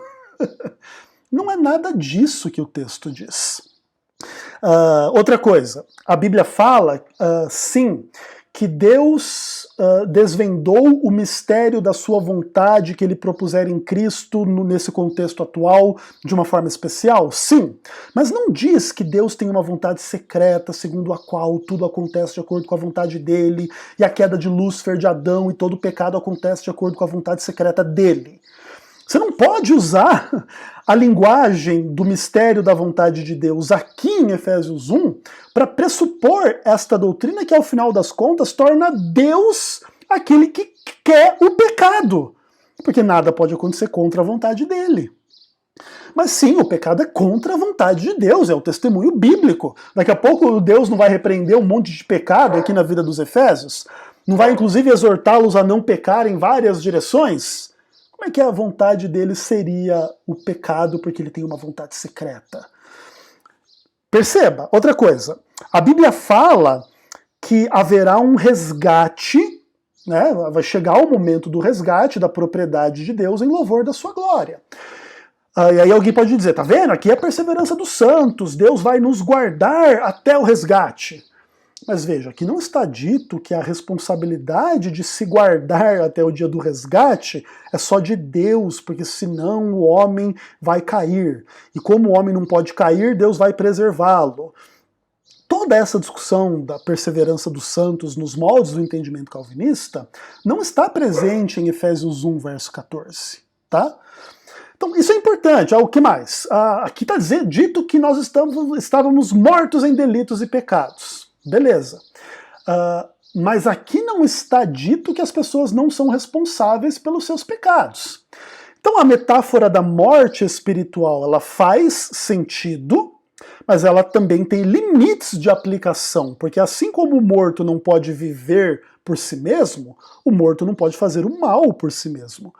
Não é nada disso que o texto diz. Outra coisa, a Bíblia fala, sim, que Deus desvendou o mistério da sua vontade que ele propusera em Cristo nesse contexto atual de uma forma especial? Sim, mas não diz que Deus tem uma vontade secreta segundo a qual tudo acontece de acordo com a vontade dele, e a queda de Lúcifer, de Adão, e todo o pecado acontece de acordo com a vontade secreta dele. Você não pode usar a linguagem do mistério da vontade de Deus aqui em Efésios 1 para pressupor esta doutrina que, ao final das contas, torna Deus aquele que quer o pecado. Porque nada pode acontecer contra a vontade dele. Mas sim, o pecado é contra a vontade de Deus, é o testemunho bíblico. Daqui a pouco Deus não vai repreender um monte de pecado aqui na vida dos Efésios? Não vai inclusive exortá-los a não pecar em várias direções? Como é que a vontade dele seria o pecado porque ele tem uma vontade secreta? Perceba, outra coisa, a Bíblia fala que haverá um resgate, né? Vai chegar o momento do resgate da propriedade de Deus em louvor da sua glória. E aí alguém pode dizer, tá vendo? Aqui é a perseverança dos santos, Deus vai nos guardar até o resgate. Mas veja, aqui não está dito que a responsabilidade de se guardar até o dia do resgate é só de Deus, porque senão o homem vai cair. E como o homem não pode cair, Deus vai preservá-lo. Toda essa discussão da perseverança dos santos nos moldes do entendimento calvinista não está presente em Efésios 1, verso 14. Tá? Então, isso é importante. O que mais? Aqui está dito que nós estávamos mortos em delitos e pecados. Beleza. Mas aqui não está dito que as pessoas não são responsáveis pelos seus pecados. Então a metáfora da morte espiritual, ela faz sentido, mas ela também tem limites de aplicação, porque assim como o morto não pode viver por si mesmo, o morto não pode fazer o mal por si mesmo.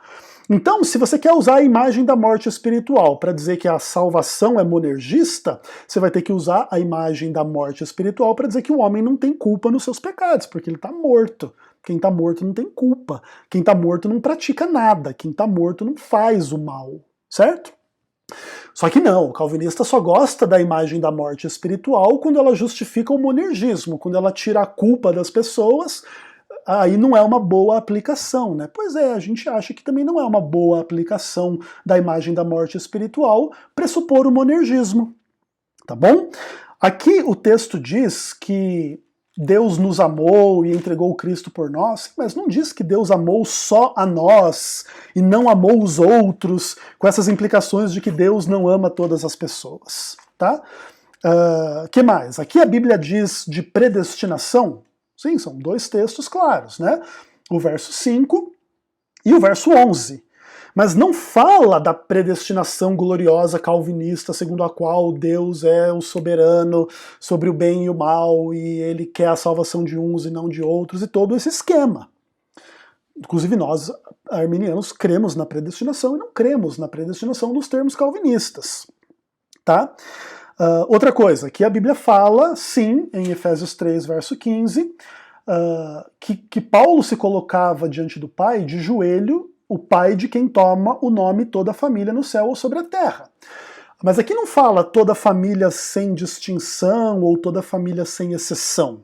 Então, se você quer usar a imagem da morte espiritual para dizer que a salvação é monergista, você vai ter que usar a imagem da morte espiritual para dizer que o homem não tem culpa nos seus pecados, porque ele está morto. Quem está morto não tem culpa. Quem está morto não pratica nada. Quem está morto não faz o mal, certo? Só que não, o calvinista só gosta da imagem da morte espiritual quando ela justifica o monergismo, quando ela tira a culpa das pessoas. Aí não é uma boa aplicação, né? Pois é, a gente acha que também não é uma boa aplicação da imagem da morte espiritual pressupor o monergismo, tá bom? Aqui o texto diz que Deus nos amou e entregou o Cristo por nós, mas não diz que Deus amou só a nós e não amou os outros, com essas implicações de que Deus não ama todas as pessoas, tá? Que mais? Aqui a Bíblia diz de predestinação. Sim, são dois textos claros, né? O verso 5 e o verso 11. Mas não fala da predestinação gloriosa calvinista, segundo a qual Deus é o soberano sobre o bem e o mal, e ele quer a salvação de uns e não de outros, e todo esse esquema. Inclusive nós, arminianos, cremos na predestinação e não cremos na predestinação dos termos calvinistas. Tá? Outra coisa, que a Bíblia fala, sim, em Efésios 3, verso 15, que Paulo se colocava diante do Pai de joelho, o Pai de quem toma o nome toda a família no céu ou sobre a terra. Mas aqui não fala toda família sem distinção ou toda família sem exceção.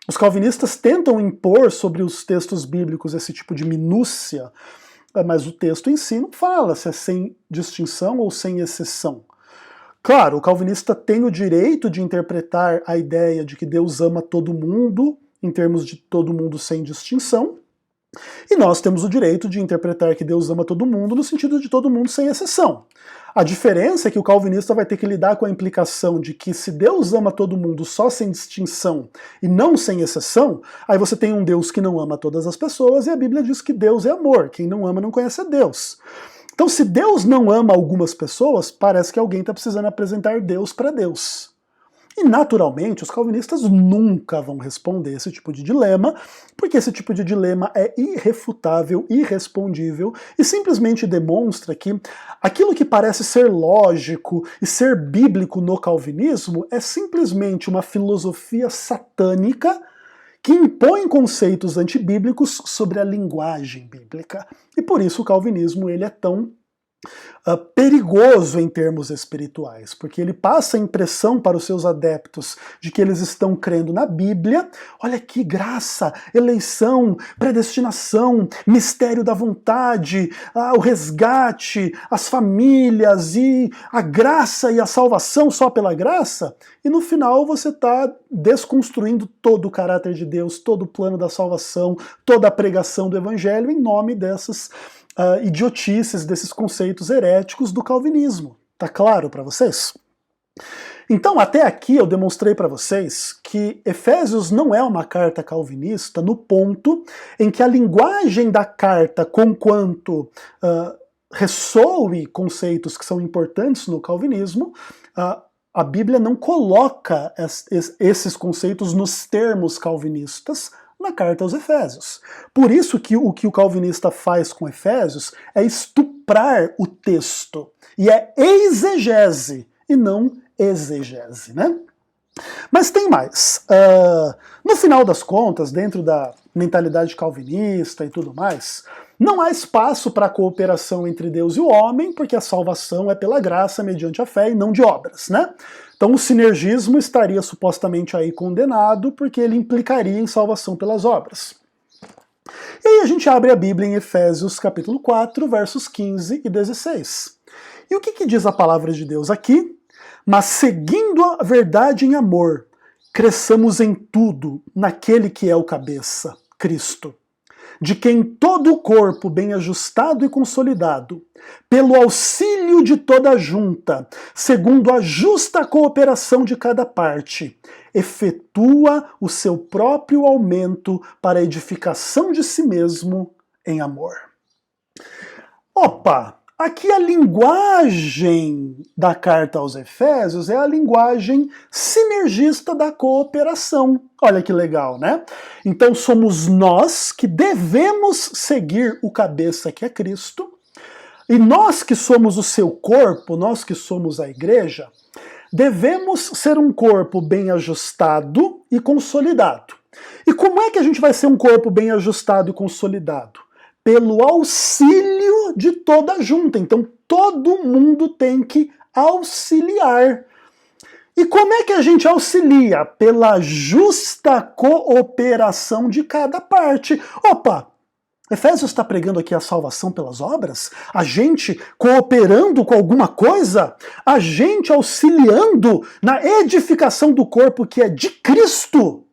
Os calvinistas tentam impor sobre os textos bíblicos esse tipo de minúcia, mas o texto em si não fala se é sem distinção ou sem exceção. Claro, o calvinista tem o direito de interpretar a ideia de que Deus ama todo mundo, em termos de todo mundo sem distinção, E nós temos o direito de interpretar que Deus ama todo mundo no sentido de todo mundo sem exceção. A diferença é que o calvinista vai ter que lidar com a implicação de que se Deus ama todo mundo só sem distinção e não sem exceção, aí você tem um Deus que não ama todas as pessoas e a Bíblia diz que Deus é amor, quem não ama não conhece a Deus. Então se Deus não ama algumas pessoas, parece que alguém está precisando apresentar Deus para Deus. E, naturalmente, os calvinistas nunca vão responder esse tipo de dilema, porque esse tipo de dilema é irrefutável, irrespondível, e simplesmente demonstra que aquilo que parece ser lógico e ser bíblico no calvinismo é simplesmente uma filosofia satânica que impõe conceitos antibíblicos sobre a linguagem bíblica. E por isso o calvinismo ele é tão perigoso em termos espirituais, porque ele passa a impressão para os seus adeptos de que eles estão crendo na Bíblia. Olha que graça, eleição, predestinação, mistério da vontade, o resgate, as famílias e a graça e a salvação só pela graça. E no final você está desconstruindo todo o caráter de Deus, todo o plano da salvação, toda a pregação do evangelho em nome dessas idiotices, desses conceitos heréticos do calvinismo. Tá claro para vocês? Então, até aqui eu demonstrei para vocês que Efésios não é uma carta calvinista no ponto em que a linguagem da carta, conquanto ressoe conceitos que são importantes no calvinismo, a Bíblia não coloca esses conceitos nos termos calvinistas na carta aos Efésios. Por isso que o calvinista faz com Efésios é estuprar o texto. E é exegese e não exegese, né? Mas tem mais. No final das contas, dentro da mentalidade calvinista e tudo mais, não há espaço para cooperação entre Deus e o homem, porque a salvação é pela graça mediante a fé e não de obras, né? Então o sinergismo estaria supostamente aí condenado, porque ele implicaria em salvação pelas obras. E aí a gente abre a Bíblia em Efésios capítulo 4, versos 15 e 16. E o que diz a palavra de Deus aqui? Mas seguindo a verdade em amor, cresçamos em tudo naquele que é o cabeça, Cristo, de quem todo o corpo bem ajustado e consolidado, pelo auxílio de toda a junta, segundo a justa cooperação de cada parte, efetua o seu próprio aumento para a edificação de si mesmo em amor. Opa! Aqui a linguagem da carta aos Efésios é a linguagem sinergista da cooperação. Olha que legal, né? Então somos nós que devemos seguir o cabeça que é Cristo, e nós que somos o seu corpo, nós que somos a igreja, devemos ser um corpo bem ajustado e consolidado. E como é que a gente vai ser um corpo bem ajustado e consolidado? Pelo auxílio de toda a junta. Então todo mundo tem que auxiliar. E como é que a gente auxilia? Pela justa cooperação de cada parte. Opa! Efésios está pregando aqui a salvação pelas obras? A gente cooperando com alguma coisa? A gente auxiliando na edificação do corpo que é de Cristo?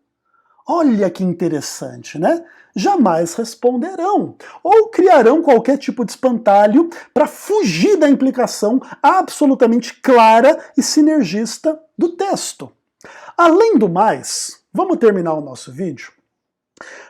Olha que interessante, né? Jamais responderão, ou criarão qualquer tipo de espantalho para fugir da implicação absolutamente clara e sinergista do texto. Além do mais, vamos terminar o nosso vídeo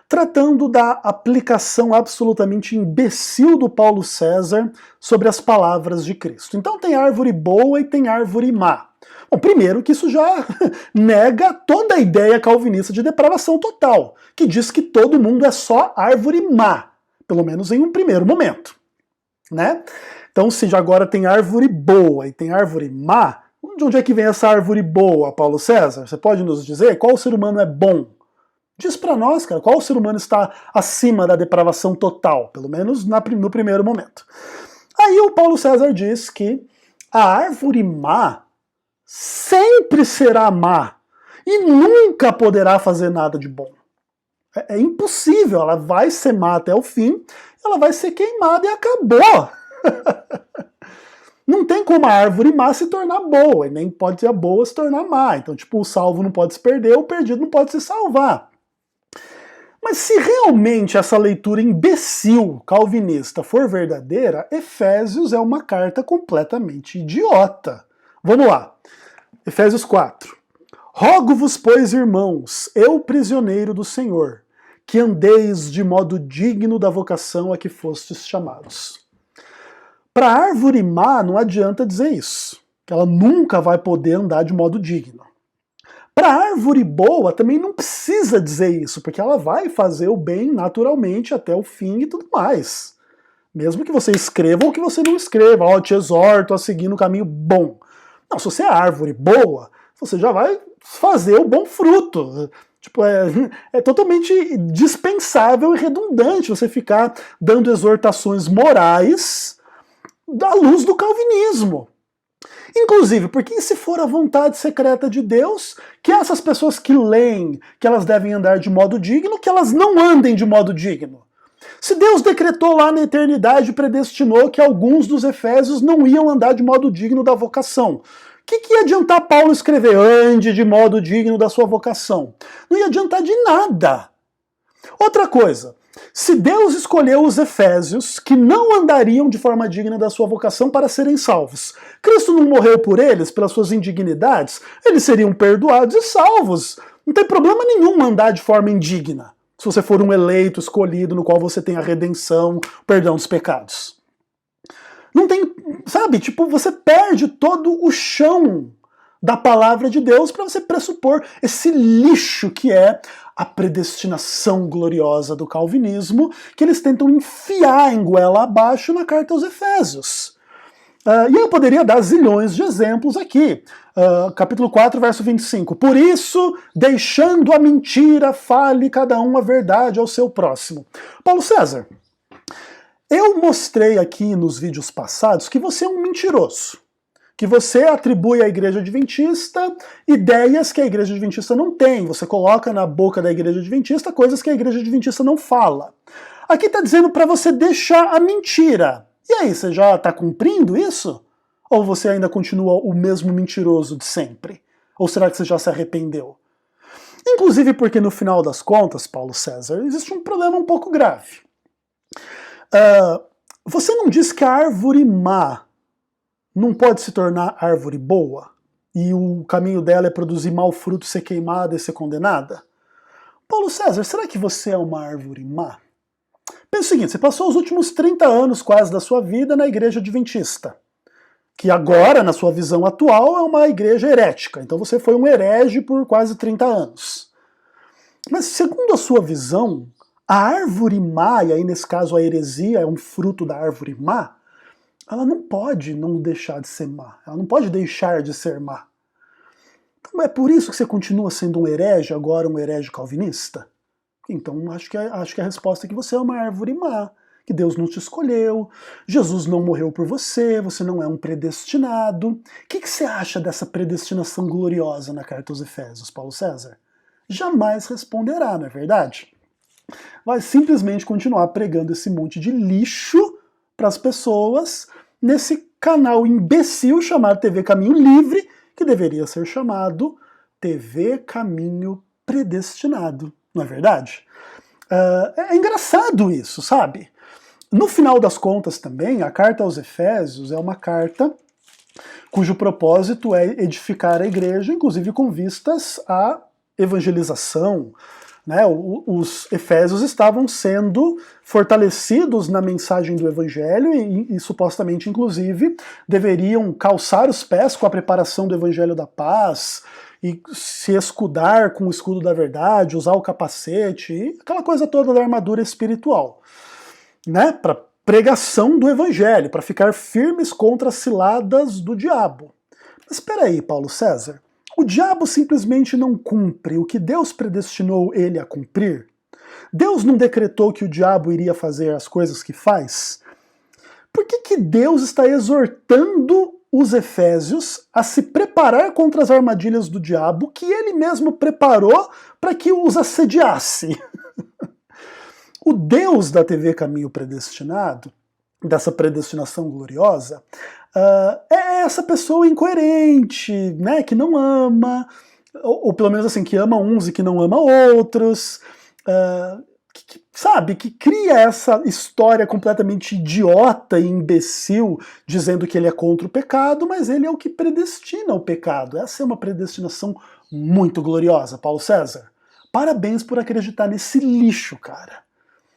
tratando da aplicação absolutamente imbecil do Paulo César sobre as palavras de Cristo. Então tem árvore boa e tem árvore má. Bom, primeiro que isso já nega toda a ideia calvinista de depravação total, que diz que todo mundo é só árvore má, pelo menos em um primeiro momento, né? Então se já agora tem árvore boa e tem árvore má, de onde é que vem essa árvore boa, Paulo César? Você pode nos dizer qual ser humano é bom? Diz pra nós, cara, qual ser humano está acima da depravação total, pelo menos no primeiro momento. Aí o Paulo César diz que a árvore má sempre será má e nunca poderá fazer nada de bom. É impossível, ela vai ser má até o fim, ela vai ser queimada e acabou. Não tem como a árvore má se tornar boa, e nem pode ser a boa se tornar má. Então, tipo, o salvo não pode se perder, o perdido não pode se salvar. Mas se realmente essa leitura imbecil calvinista for verdadeira, Efésios é uma carta completamente idiota. Vamos lá. Efésios 4. Rogo-vos, pois, irmãos, eu prisioneiro do Senhor, que andeis de modo digno da vocação a que fostes chamados. Para a árvore má não adianta dizer isso, que ela nunca vai poder andar de modo digno. Para a árvore boa também não precisa dizer isso, porque ela vai fazer o bem naturalmente até o fim e tudo mais. Mesmo que você escreva ou que você não escreva, ó, te exorto a seguir no caminho bom. Não, se você é árvore boa, você já vai fazer o bom fruto. Tipo, é totalmente dispensável e redundante você ficar dando exortações morais à luz do calvinismo. Inclusive, porque se for a vontade secreta de Deus, que essas pessoas que leem que elas devem andar de modo digno, que elas não andem de modo digno. Se Deus decretou lá na eternidade, predestinou que alguns dos efésios não iam andar de modo digno da vocação, o que ia adiantar Paulo escrever ande de modo digno da sua vocação? Não ia adiantar de nada. Outra coisa, se Deus escolheu os efésios que não andariam de forma digna da sua vocação para serem salvos, Cristo não morreu por eles, pelas suas indignidades, eles seriam perdoados e salvos. Não tem problema nenhum andar de forma indigna, se você for um eleito, escolhido, no qual você tem a redenção, o perdão dos pecados. Não tem, sabe, tipo, você perde todo o chão da palavra de Deus para você pressupor esse lixo que é a predestinação gloriosa do calvinismo, que eles tentam enfiar em goela abaixo na carta aos Efésios. E eu poderia dar zilhões de exemplos aqui. Capítulo 4, verso 25. Por isso, deixando a mentira, fale cada um a verdade ao seu próximo. Paulo César, eu mostrei aqui nos vídeos passados que você é um mentiroso. Que você atribui à Igreja Adventista ideias que a Igreja Adventista não tem. Você coloca na boca da Igreja Adventista coisas que a Igreja Adventista não fala. Aqui está dizendo para você deixar a mentira. E aí, você já está cumprindo isso? Ou você ainda continua o mesmo mentiroso de sempre? Ou será que você já se arrependeu? Inclusive porque no final das contas, Paulo César, existe um problema um pouco grave. Você não diz que a árvore má não pode se tornar árvore boa? E o caminho dela é produzir mau fruto, ser queimada e ser condenada? Paulo César, será que você é uma árvore má? Pensa o seguinte, você passou os últimos 30 anos quase da sua vida na Igreja Adventista, que agora, na sua visão atual, é uma igreja herética. Então você foi um herege por quase 30 anos. Mas segundo a sua visão, a árvore má, e aí nesse caso a heresia é um fruto da árvore má, ela não pode não deixar de ser má. Ela não pode deixar de ser má. Então é por isso que você continua sendo um herege, agora um herege calvinista? Então acho que a resposta é que você é uma árvore má, que Deus não te escolheu, Jesus não morreu por você, você não é um predestinado. O que você acha dessa predestinação gloriosa na carta aos Efésios, Paulo César? Jamais responderá, não é verdade? Vai simplesmente continuar pregando esse monte de lixo para as pessoas nesse canal imbecil chamado TV Caminho Livre, que deveria ser chamado TV Caminho Predestinado, não é verdade? É engraçado isso, sabe? No final das contas também, a carta aos Efésios é uma carta cujo propósito é edificar a igreja, inclusive com vistas à evangelização, né? Os efésios estavam sendo fortalecidos na mensagem do evangelho e supostamente, inclusive, deveriam calçar os pés com a preparação do evangelho da paz e se escudar com o escudo da verdade, usar o capacete, e aquela coisa toda da armadura espiritual, né? Para pregação do evangelho, para ficar firmes contra as ciladas do diabo. Mas espera aí, Paulo César. O diabo simplesmente não cumpre o que Deus predestinou ele a cumprir? Deus não decretou que o diabo iria fazer as coisas que faz? Por que Deus está exortando os efésios a se preparar contra as armadilhas do diabo que ele mesmo preparou para que os assediasse? O Deus da TV Caminho Predestinado, dessa predestinação gloriosa, é essa pessoa incoerente, né, que não ama, ou pelo menos assim, que ama uns e que não ama outros. sabe, que cria essa história completamente idiota e imbecil, dizendo que ele é contra o pecado, mas ele é o que predestina o pecado. Essa é uma predestinação muito gloriosa, Paulo César. Parabéns por acreditar nesse lixo, cara.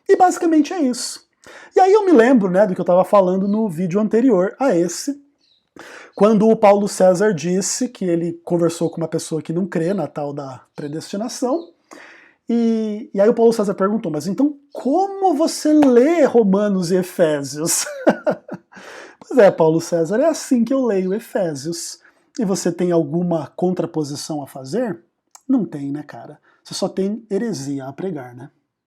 E basicamente é isso. E aí eu me lembro, né, do que eu estava falando no vídeo anterior a esse, quando o Paulo César disse que ele conversou com uma pessoa que não crê na tal da predestinação, e aí o Paulo César perguntou, mas então como você lê Romanos e Efésios? Pois é, Paulo César, é assim que eu leio Efésios. E você tem alguma contraposição a fazer? Não tem, né, cara? Você só tem heresia a pregar, né?